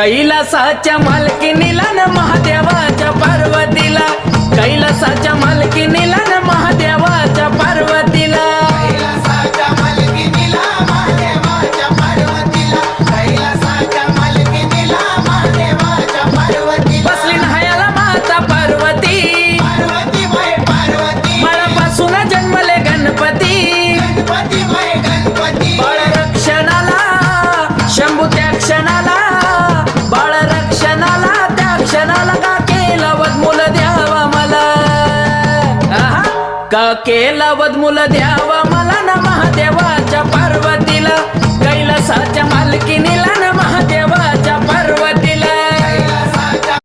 कैलासाच्या मालकीनीला न महादेवाच्या पार्वतीला, कैलासाच्या मालकीनीला न महादेवाच्या पार्वतीला, कैलासाच्या मालकीनीला महादेवाच्या पार्वतीला, कैलासाच्या मालकीनीला महादेवाच्या पार्वतीला बसली न्हायाला माता पार्वती, पार्वती बाई पार्वती बाळापासून जन्मले गणपती, गणपती बाई गणपती बाळ रक्षणाला शंभू त्या क्षणाला, बाळ रक्षणाला त्या क्षणाला का केला वदमूल द्यावा मला, आहा, का केला वदमूल द्यावा मला न महादेवाच्या पार्वतीला, कैलासाच्या मालकीनीला न महादेव